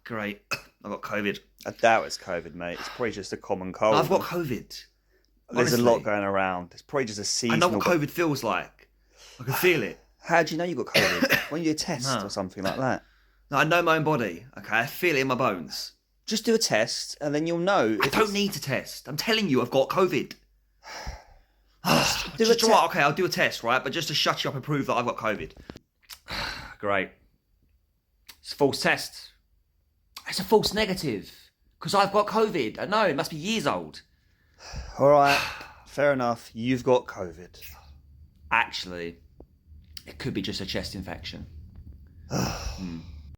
Great. I got COVID. I doubt it's COVID, mate. It's probably just a common cold. I've got COVID. There's Honestly. a lot going around. It's probably just a I know seasonal. what COVID feels like. I can feel it. How do you know you got COVID? When you do a test or something like that? No, I know my own body. Okay, I feel it in my bones. Just do a test, and then you'll know. I don't need to test. I'm telling you, I've got COVID. Do a test. Okay, I'll do a test, right? But just to shut you up and prove that I've got COVID. Great. It's a false test. It's a false negative. Because I've got COVID. I know, it must be years old. All right, fair enough. You've got COVID. Actually, it could be just a chest infection.